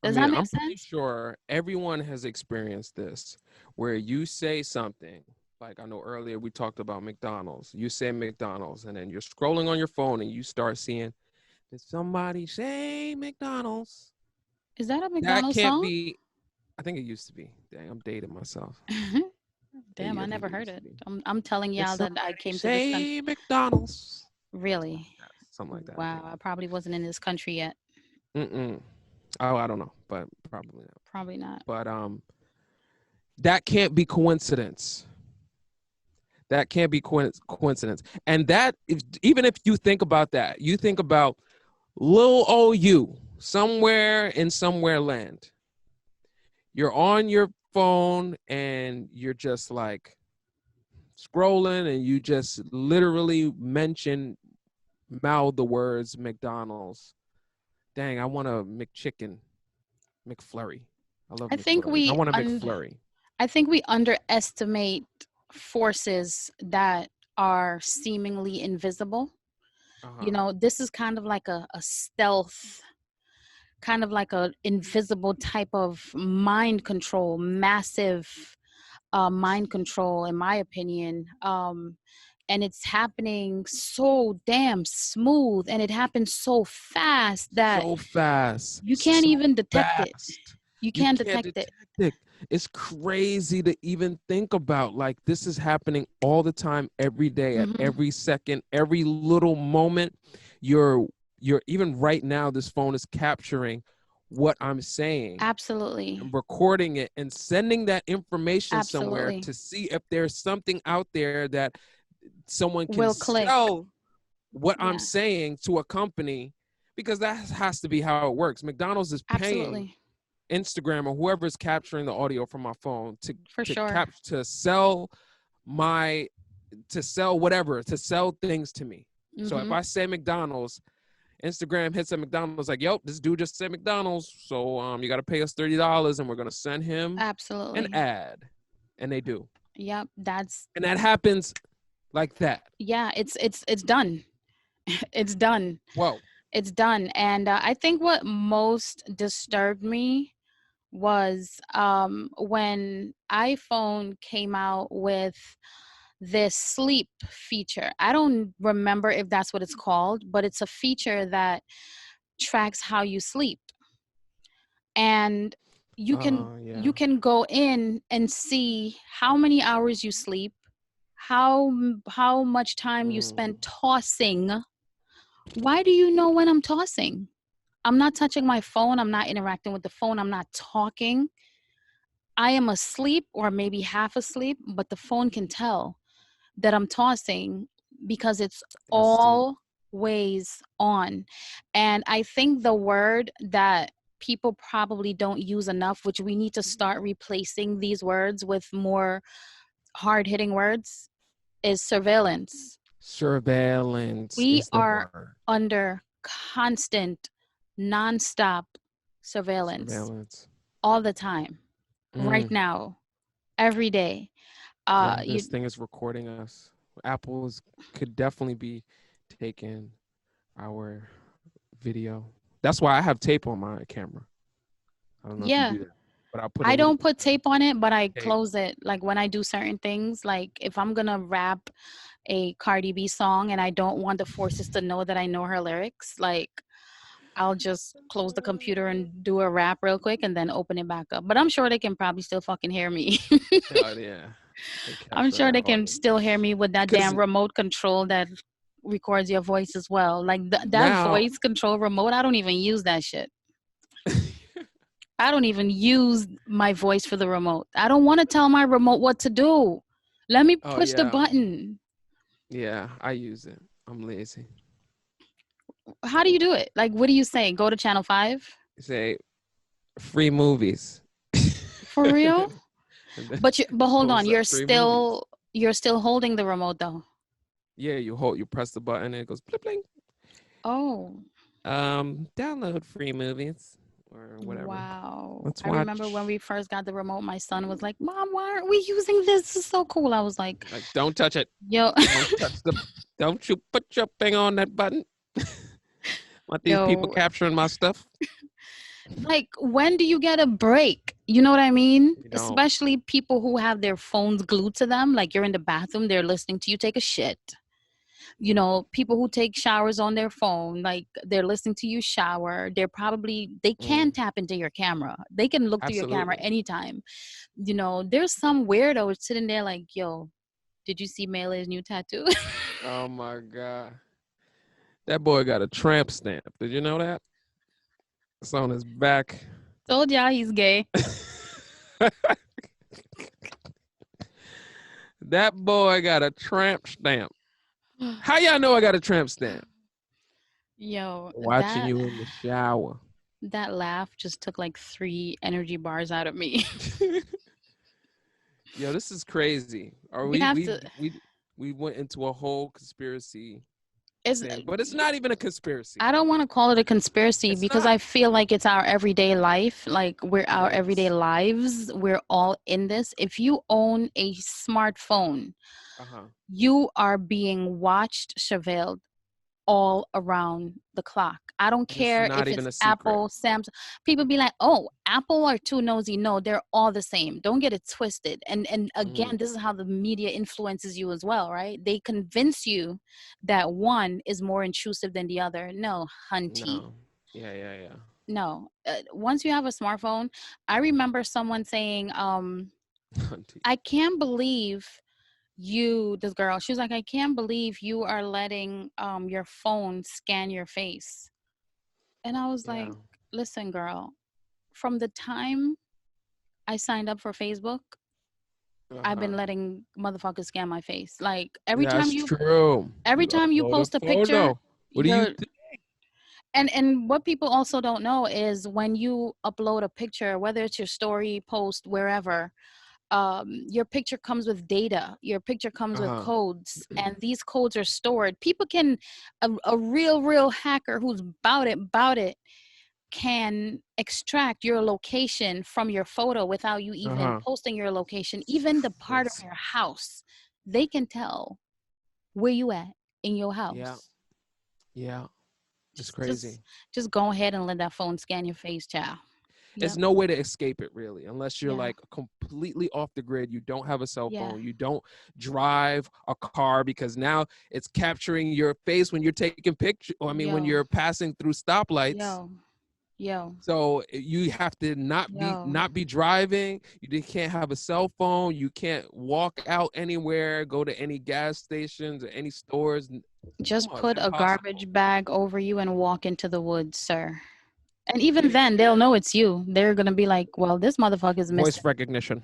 I Does mean, that make I'm pretty sense? sure everyone has experienced this where you say something. Like I know earlier we talked about McDonald's. You say McDonald's and then you're scrolling on your phone and you start seeing, did somebody say McDonald's? Is that a That McDonald's can't song? be. I think it used to be. Dang, I'm dating myself. Damn, I I think never it heard used to it. be. I'm telling Did y'all that I somebody came to this country. say McDonald's? Really? Something like that, I think. Wow, I probably wasn't in this country yet. Mm-mm. Oh, I don't know, but probably not. Probably not. But that can't be coincidence. That can't be coincidence. And that, even if you think about that, you think about little old you somewhere in somewhere land. You're on your phone and you're just like scrolling and you just literally mouth the words McDonald's. Dang, I want a McChicken, McFlurry. I love I think McFlurries. I we want a un- McFlurry. I think we underestimate forces that are seemingly invisible. You Uh-huh. know, this is kind of like a stealth, kind of like a invisible type of mind control, massive mind control, in my opinion. And it's happening so damn smooth, and it happens so fast that So fast. you can't So even detect it. fast. You You can't can't detect detect it. it. It's crazy to even think about. Like this is happening all the time, every day, at Hmm. every second, every little moment. You're you're even right now, this phone is capturing what I'm saying Absolutely. and recording it and sending that information somewhere Absolutely. to see if there's something out there that someone can Will click. sell what I'm Yeah, saying to a company, because that has to be how it works. McDonald's is paying absolutely. Instagram or whoever is capturing the audio from my phone For sure. to sell my to sell whatever, to sell things to me. So if Hmm. I say McDonald's, Instagram hits at McDonald's like, "Yep, this dude just said McDonald's, so you got to pay us $30 and we're gonna send him an Absolutely. ad," and they do, Yep. That's and that happens like that. yeah. It's done. It's done. Whoa. It's done. And I think what most disturbed me was when iPhone came out with this sleep feature. I don't remember if that's what it's called, but it's a feature that tracks how you sleep. And you Yeah. can go in and see how many hours you sleep, how much time you Mm. spend tossing. Why do you know when I'm tossing? I'm not touching my phone, I'm not interacting with the phone, I'm not talking. I am asleep or maybe half asleep, but the phone can tell that I'm tossing because it's That's deep. always on. And I think the word that people probably don't use enough, which we need to start replacing these words with more hard hitting words, is surveillance. Surveillance We is the are word. under constant, nonstop surveillance Surveillance. all the time, right Mm. now, every day. Yeah, You this thing is recording us. Apple's could definitely be taking our video. That's why I have tape on my camera. I don't know if you Yeah, do that, but I'll put a I little don't put tape on it, but I tape. close it. Like when I do certain things, like if I'm gonna rap a Cardi B song and I don't want the forces to know that I know her lyrics, like I'll just close the computer and do a rap real quick and then open it back up. But I'm sure they can probably still fucking hear me. Oh yeah, they I'm capture sure that they can audio. still hear me with that damn Because remote control that records your voice as well. Like that now, voice control remote, I don't even use that shit. I don't even use my voice for the remote. I don't want to tell my remote what to do. Let me oh push the yeah, button. yeah, I use it. I'm lazy. How do you do it? Like, what do you say? Go to channel 5? Say free movies. For real? And then But hold on, pulls up free movies. you're still holding the remote though. Yeah, you press the button and it goes blip blink. Oh, Download free movies or whatever. wow. Let's I remember when watch. we first got the remote, my son was like, "Mom, why aren't we using this? This is so cool." I was like, Like, don't touch it. "Yo, Don't touch the. Don't you put your thing on that button. Want these people yo, capturing my stuff? Like, when do you get a break? You know what I mean? You don't. Especially people who have their phones glued to them. Like, you're in the bathroom, they're listening to you take a shit. You know, people who take showers on their phone, like they're listening to you shower. They can Mm, tap into your camera. They can look through your camera absolutely. anytime. You know, there's some weirdo sitting there like, yo, did you see Melee's new tattoo? Oh my God. That boy got a tramp stamp. Did you know that? It's on his back. Told y'all he's gay. That boy got a tramp stamp. How y'all know I got a tramp stamp? Yo, Watching you in the shower. that laugh just took like 3 energy bars out of me. Yo, this is crazy. Are We have to. we went into a whole conspiracy It's. thing, but it's not even a conspiracy. I don't want to call it a conspiracy It's because not. I feel like it's our everyday life. Like, we're It our everyday is. lives. We're all in this. If you own a smartphone, Uh-huh. you are being watched, surveilled all around the clock. I don't And it's care not if even it's a secret. Apple, Samsung. People be like, "Oh, Apple are too nosy." No, they're all the same. Don't get it twisted. And Mm, again, this is how the media influences you as well, right? They convince you that one is more intrusive than the other. No, hunty. no. Yeah, yeah, yeah. No. Once you have a smartphone, I remember someone saying, Hunty. "I can't believe this girl, she was like, I can't believe you are letting your phone scan your face." And I was Yeah. like, listen, girl, from the time I signed up for Facebook, I've Uh-huh. been letting motherfuckers scan my face. Like, every That's time you true. every You time you upload a post a picture, photo. What do you you're think? and what people also don't know is when you upload a picture, whether it's your story, post, wherever, your picture comes with data, your picture comes with Uh-huh. codes, and these codes are stored. People can, a real hacker who's about it can extract your location from your photo without you even Uh-huh. posting your location, even the part of It's, your house. They can tell where you at in your yeah. house. Yeah. It's just just crazy. just go ahead and let that phone scan your face, child. There's Yep. no way to escape it really, unless you're Yeah. like completely off the grid. You don't have a cell Yeah. phone. You don't drive a car because now it's capturing your face when you're taking pictures. I mean, when Yo. you're passing through stoplights. Yo. Yo. So you have to Yo. not be driving. You can't have a cell phone. You can't walk out anywhere, go to any gas stations or any stores. Just Oh, it's put a impossible. garbage bag over you and walk into the woods, sir. And even then, they'll know it's you. They're gonna be like, "Well, this motherfucker's Voice missing." recognition.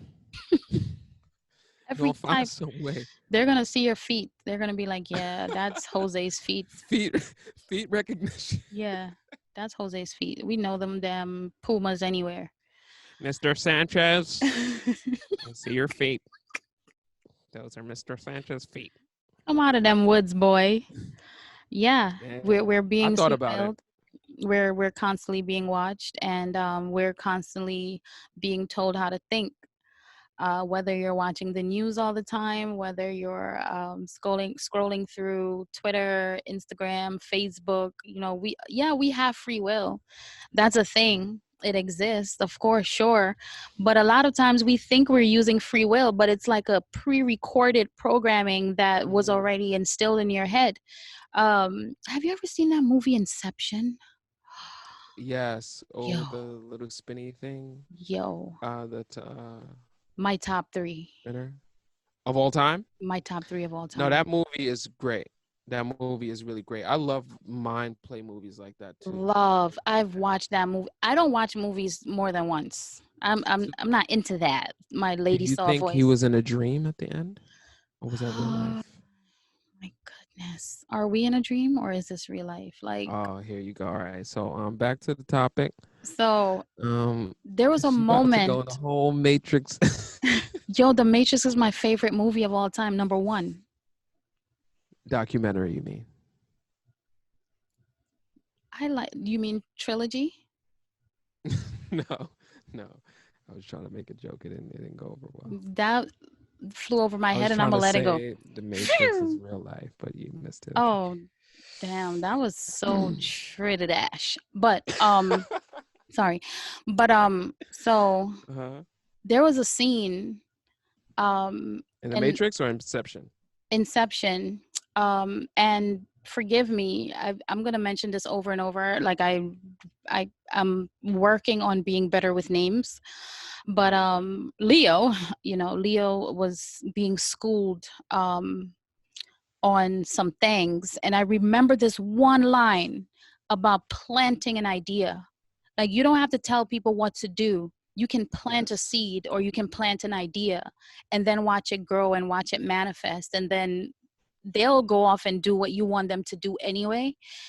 Every Gonna find time some way. they're gonna see your feet, they're gonna be like, "Yeah, that's Jose's feet. Feet feet recognition. Yeah, that's Jose's feet. We know them damn pumas anywhere." Mr. Sanchez, I see your feet. Those are Mr. Sanchez's feet. Come out of them woods, boy. Yeah, Yeah. we're I being thought about it. surveilled. We're constantly being watched, and we're constantly being told how to think. Whether you're watching the news all the time, whether you're scrolling through Twitter, Instagram, Facebook, we have free will. That's a Mm. thing. It exists, of course, sure. But a lot of times we think we're using free will, but it's like a pre-recorded programming that was Mm-hmm. already instilled in your head. Have you ever seen that movie Inception? Yes. Yo, Oh, the little spinny thing. yo, That my top three, spinner of all time. my top three of all No, time. that movie is great. That movie is really great. I love mind play movies like that too. Love. I've watched that movie. I don't watch movies more than once. I'm I'm So, I'm not into that. My do lady you saw think he voice. was in a dream at the end, or was that real Oh life? my goodness. Are we in a dream or is this real life? Like, Oh, here you go. All right. So, back to the topic. so Um, there was a she about to go in the moment. whole Matrix Yo, The Matrix is my favorite movie of all time, number one. documentary. You mean? You mean trilogy? No, no. I was trying to make a joke. It didn't go over well. That flew over my I head was and I'm trying gonna to let it go. say the Matrix is real life, but you missed it. Okay. Oh, damn, that was so Tritidash. But Sorry. But so Uh-huh. there was a scene um In the in Matrix or Inception? Inception, and forgive me, I'm gonna mention this over and over. Like I'm working on being better with names, but Leo, Leo was being schooled on some things, and I remember this one line about planting an idea. Like, you don't have to tell people what to do. You can plant a Yes. seed, or you can plant an idea and then watch it grow and watch it manifest, and then they'll go off and do what you want them to do anyway.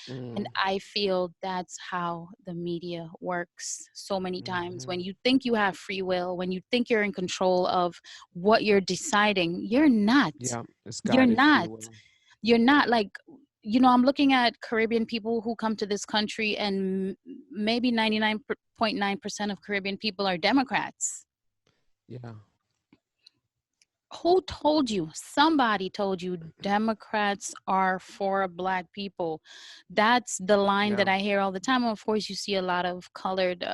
And Mm. I feel that's how the media works so many times. When Hmm. you think you have free will, when you think you're in control of what you're deciding, you're not. Yeah, it's You're guided free not. will. You're not. Like, I'm looking at Caribbean people who come to this country, and maybe 99.9% of Caribbean people are Democrats. Yeah. Who told you? Somebody told you Democrats are for Black people. That's the line Yeah. that I hear all the time. Of course, you see a lot of colored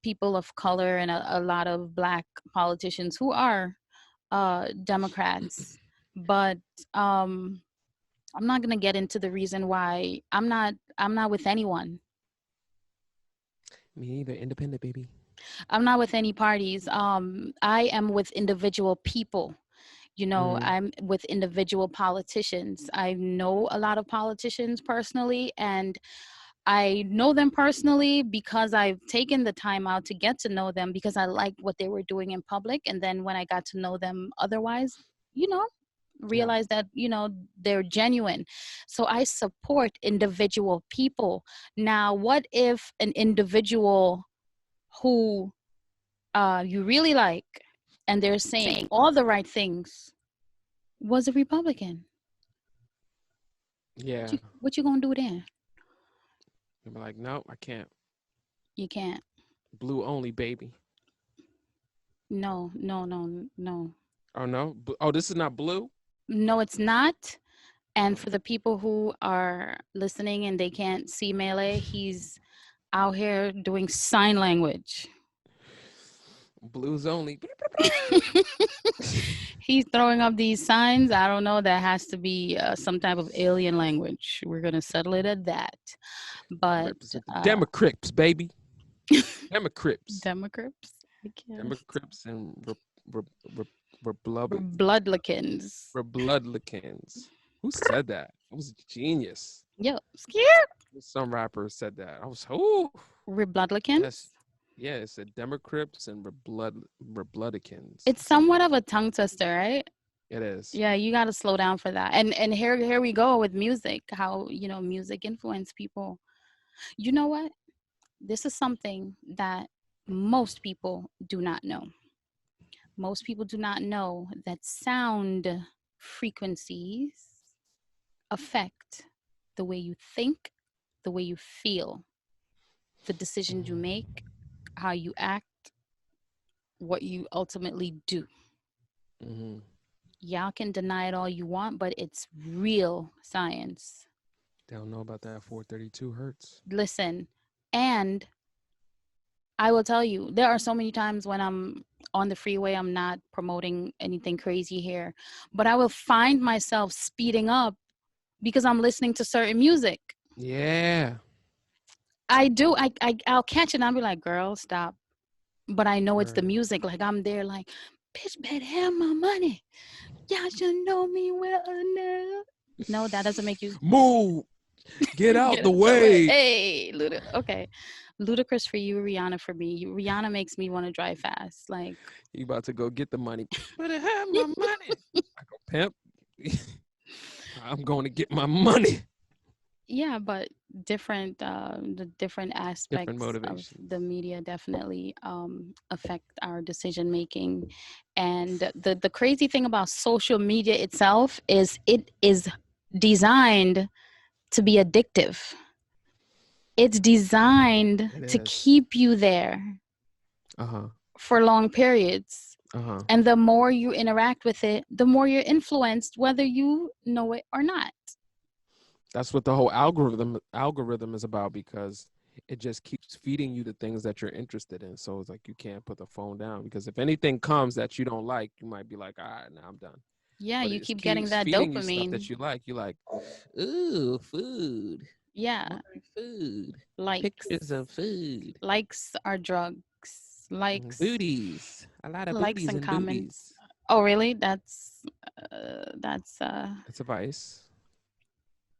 people of color, and a lot of Black politicians who are Democrats. But um, I'm not gonna get into the reason why I'm not with anyone. Me either. Independent, baby. I'm not with any parties. I am with individual people. Mm. I'm with individual politicians. I know a lot of politicians personally, and I know them personally because I've taken the time out to get to know them, because I liked what they were doing in public. And then when I got to know them otherwise, you know, Yeah. realize that, they're genuine. So I support individual people. Now, what if an individual who you really like, and they're saying all the right things, was a Republican? Yeah. What you gonna do then? I'm like, no, I can't. You can't. Blue only, baby. No, no, no, no. Oh no. Oh, this is not blue. No, it's not. And Oh. for the people who are listening and they can't see Melee, he's out here doing sign language. Blues only. He's throwing up these signs. I don't know. That has to be some type of alien language. We're going to settle it at that. But Represent the uh, Democrats, baby. Democrats. Democrats, I guess. Democrats and re, re, re, We're bloodlikins. Bloodlikins. Who said that? It was genius. Yo, scared. Some rapper said that. I was, oh, We're yes. bloodlikins. Yeah, it said Democrats and Republicans. It's somewhat of a tongue twister, right? It is. Yeah, you got to slow down for that. And here we go with music. How music influence people. You know what? This is something that most people do not know. Most people do not know that sound frequencies affect the way you think, the way you feel, the decisions you make, how you act, what you ultimately do. Mm-hmm. Y'all can deny it all you want, but it's real science. They don't know about that 432 hertz. Listen, and I will tell you, there are so many times when I'm on the freeway, I'm not promoting anything crazy here, but I will find myself speeding up because I'm listening to certain music. Yeah. I do. I'll catch it and I'll be like, girl, stop. But I know it's the Word. music. Like, I'm there like, bitch, better have my money. Y'all should know me well enough. No, that doesn't make you Move. Get out get the out the way. way. Hey, okay. Ludicrous for you, Rihanna for me. Rihanna makes me want to drive fast. Like, You about to go get the money. Better have my money. I go, pimp. I'm going to get my money. yeah, but the different Different aspects of the motivations. media definitely affect our decision making. And the crazy thing about social media itself is it is designed to be addictive. It's designed It to is. keep you there Uh-huh. for long periods. Uh-huh. And the more you interact with it, the more you're influenced, whether you know it or not. That's what the whole algorithm is about, because it just keeps feeding you the things that you're interested in. So it's like you can't put the phone down, because if anything comes that you don't like, you might be like, all right, now I'm done. Yeah, But you it just keep getting keeps that feeding you stuff dopamine. that you like. You're like, ooh, food, Yeah, more food, likes. pictures of food, Likes are drugs. Likes, booties, a lot of likes booties and and comments. booties. Oh, really? That's It's a vice.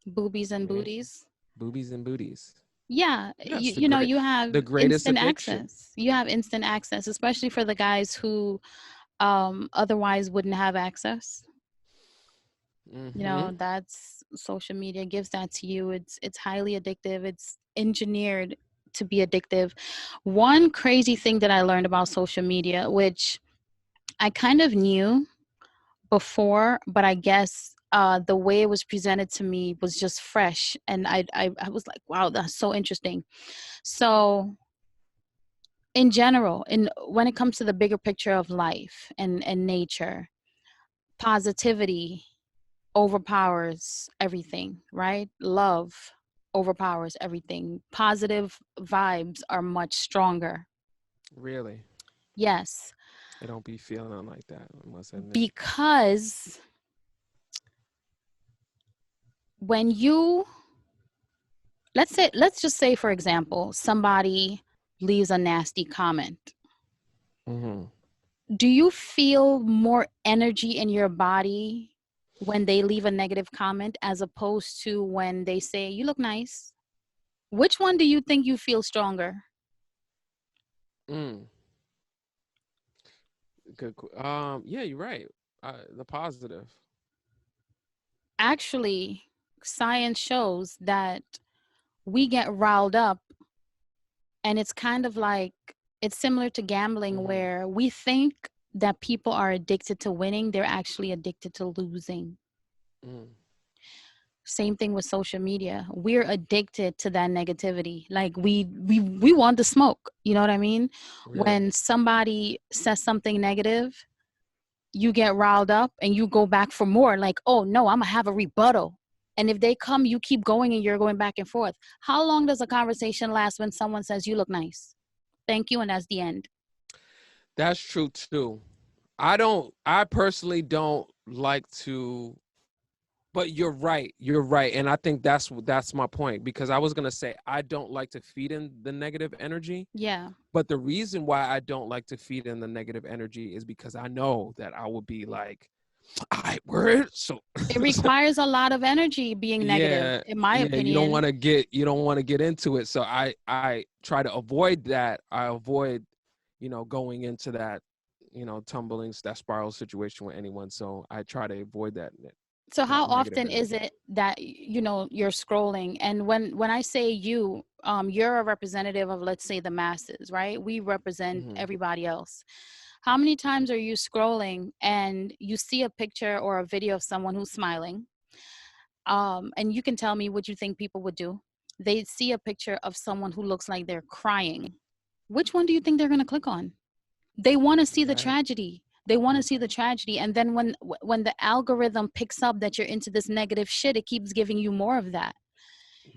boobies and Right? booties. Boobies and booties. Yeah, That's you know, you have the greatest instant addiction. access. You have instant access, especially for the guys who otherwise wouldn't have access. You Mm-hmm. know, that's social media gives that to you. It's highly addictive. It's engineered to be addictive. One crazy thing that I learned about social media, which I kind of knew before, but I guess the way it was presented to me was just fresh, and I was like, wow, that's so interesting. So in general, in when it comes to the bigger picture of life and nature, positivity overpowers everything, right? Love overpowers everything. Positive vibes are much stronger. Really, Yes, I don't be feeling like that, I must admit. because when you let's just say for example, somebody leaves a nasty comment. Mm-hmm. Do you feel more energy in your body when they leave a negative comment as opposed to when they say you look nice? Which one do you think you feel stronger? Mm. Good. Yeah, you're right. The positive. Actually, science shows that we get riled up, and it's kind of like it's similar to gambling Mm-hmm. where we think that people are addicted to winning, they're actually addicted to losing. Mm. Same thing with social media. We're addicted to that negativity. Like we want the smoke. You know what I mean? Really. When somebody says something negative, you get riled up and you go back for more. Like, oh no, I'm gonna have a rebuttal. And if they come, you keep going and you're going back and forth. How long does a conversation last when someone says you look nice? Thank you, and that's the end. That's true too. I personally don't like to, but you're right. You're right. And I think that's my point, because I was going to say I don't like to feed in the negative energy, Yeah. but the reason why I don't like to feed in the negative energy is because I know that I will be like, all right, word. So It requires a lot of energy being negative, yeah, in my yeah, opinion. you don't want to get into it. So I try to avoid that. I avoid, going into that, tumbling that spiral situation with anyone. So I try to avoid So how that negative often is energy. it that you're scrolling? And when I say you, you're a representative of, let's say, the masses, right? We represent Hmm. everybody else. How many times are you scrolling and you see a picture or a video of someone who's smiling, and you can tell me what you think people would do? They see a picture of someone who looks like they're crying. Which one do you think they're going to click on? They want to see the Right. tragedy. They want to You're see the tragedy. And then when the algorithm picks up that you're into this negative shit, it keeps giving you more of that,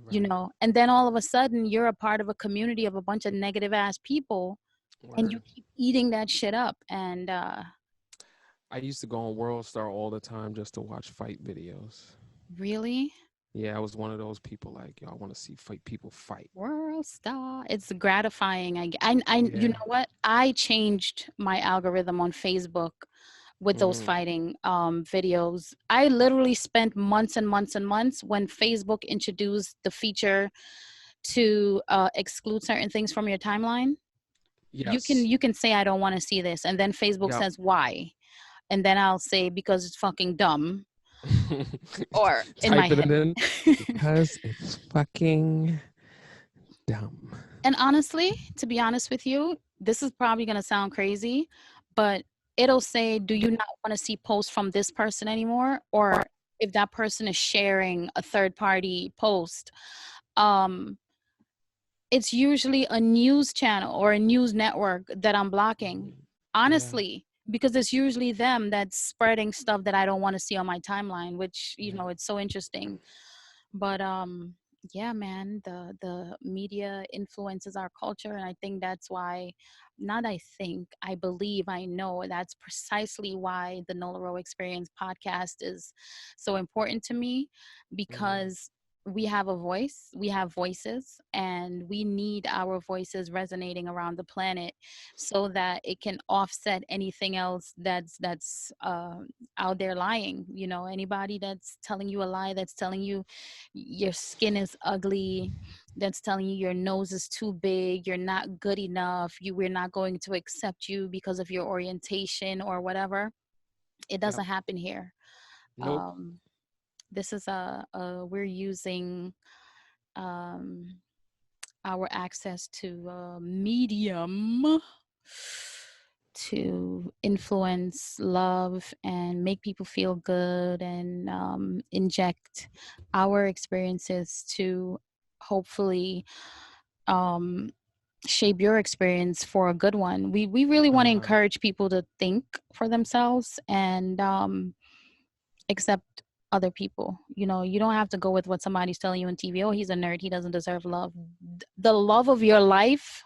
right. and then all of a sudden you're a part of a community of a bunch of negative ass people, and you Word. keep eating that shit up. And I used to go on World Star all the time just to watch fight videos. really, Yeah, I was one of those people like, yo, I want to see people fight. world star, it's gratifying. I you Yeah. know what, I changed my algorithm on Facebook with those Mm-hmm. fighting videos. I literally spent months and months and months when Facebook introduced the feature to exclude certain things from your timeline. You can Yes. you can say I don't want to see this, and then Facebook Yep. says why, and then I'll say because it's fucking dumb, or in my Typing it head. in because it's fucking dumb. And honestly, to be honest with you, this is probably going to sound crazy, but it'll say, do you not want to see posts from this person anymore? Or if that person is sharing a third party post, um, it's usually a news channel or a news network that I'm blocking. Mhm. Yeah. Honestly, because it's usually them that's spreading stuff that I don't want to see on my timeline, which, Yeah. it's so interesting. But Yeah, man, the media influences our culture, and I think that's why, not I think, I believe, I know that's precisely why the Nola Experience podcast is so important to me, Mm-hmm. because we have a voice, we have voices, and we need our voices resonating around the planet so that it can offset anything else that's out there lying. You know, anybody that's telling you a lie, that's telling you your skin is ugly, that's telling you your nose is too big, you're not good enough, we're not going to accept you because of your orientation or whatever. It Yep. doesn't happen here. Nope. um this is a we're using um our access to medium to influence love and make people feel good, and inject our experiences to hopefully um, shape your experience for a good one. We really want to Uh-huh. encourage people to think for themselves and accept other people. You know, you don't have to go with what somebody's telling you on TV. Oh, he's a nerd, he doesn't deserve love. The love of your life,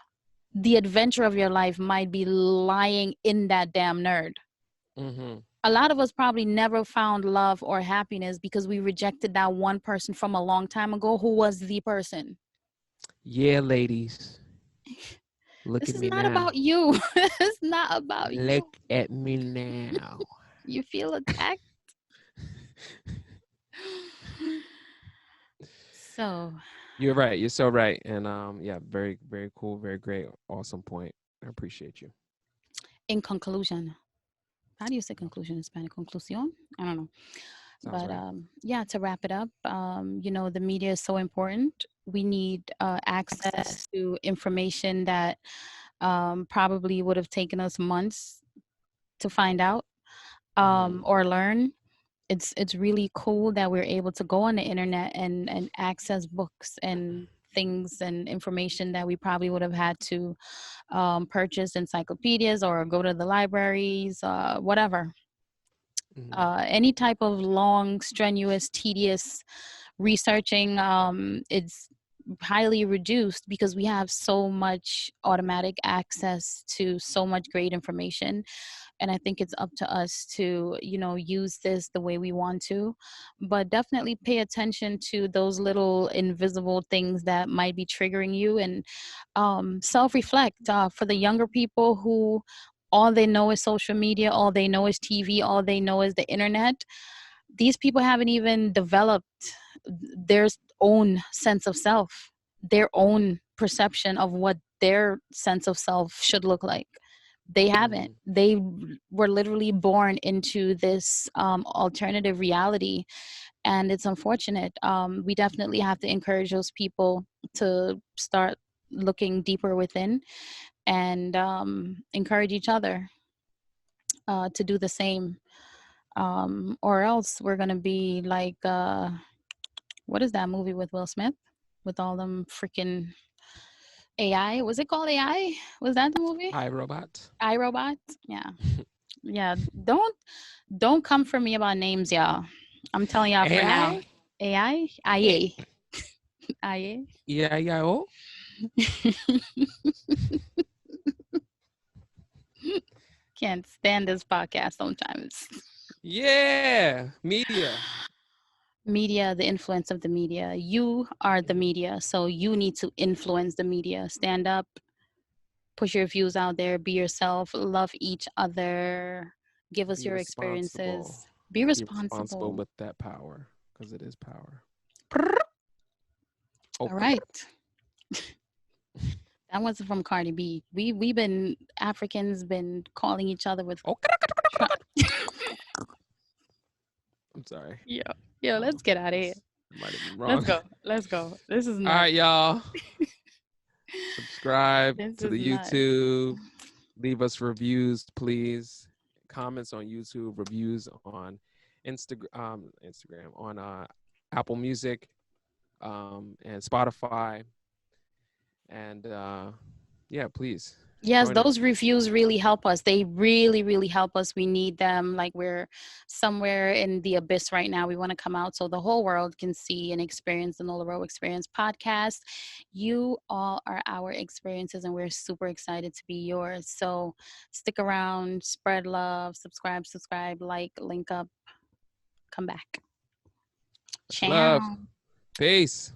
the adventure of your life might be lying in that damn nerd. Mm-hmm. A lot of us probably never found love or happiness because we rejected that one person from a long time ago who was the person. Yeah, ladies. Look This at is me not now. about you. It's not about Look you. at me now. You feel attacked. So, You're right. You're so right. And yeah, very, very cool, very great, awesome point. I appreciate you. in conclusion, how do you say conclusion in Spanish? Conclusión? I don't know. Sounds But right. yeah, to wrap it up, you know, the media is so important. We need access to information that probably would have taken us months to find out Mm-hmm. or learn. It's really cool that we're able to go on the internet and access books and things and information that we probably would have had to purchase encyclopedias or go to the libraries, whatever. Mm-hmm. Any type of long, strenuous, tedious researching, it's highly reduced because we have so much automatic access to so much great information. And I think it's up to us to, you know, use this the way we want to, but definitely pay attention to those little invisible things that might be triggering you, and self-reflect. For the younger people who all they know is social media, all they know is TV, all they know is the internet, these people haven't even developed their own sense of self, their own perception of what their sense of self should look like. They haven't. Mm-hmm. They were literally born into this alternative reality, and it's unfortunate. We definitely have to encourage those people to start looking deeper within, and encourage each other to do the same. Or else we're gonna be like, what is that movie with Will Smith, with all them freaking AI? Was it called AI? Was that the movie? I Robot. iRobot? Yeah, yeah. Don't come for me about names, y'all. I'm telling y'all for now. AI? AI, IA, IA. Yeah, yeah, oh. Can't stand this podcast sometimes. Yeah, media. Media, the influence of the media. You are the media, so you need to influence the media. Stand up, push your views out there, be yourself, love each other, give us Be your responsible. experiences, be Be responsible responsible. with that power because it is power. Prrr. Oh, All right. That wasn't from Cardi B. We've been Africans been calling each other with oh. try- I'm sorry. yo, yo, let's get out of here. That might have been Let's wrong. go. Let's go. This is All right, nuts. y'all. Subscribe This to is the nuts. YouTube. Leave us reviews, please. Comments on YouTube, reviews on Instagram, on Apple Music, and Spotify. And yeah, please Yes, Join those us. reviews really help us. They really, really help us. We need them. Like we're somewhere in the abyss right now. We want to come out so the whole world can see and experience the Nola Row Experience podcast. You all are our experiences, and we're super excited to be yours. So stick around, spread love, subscribe, like, link up, come back. Much love. Ciao. Peace.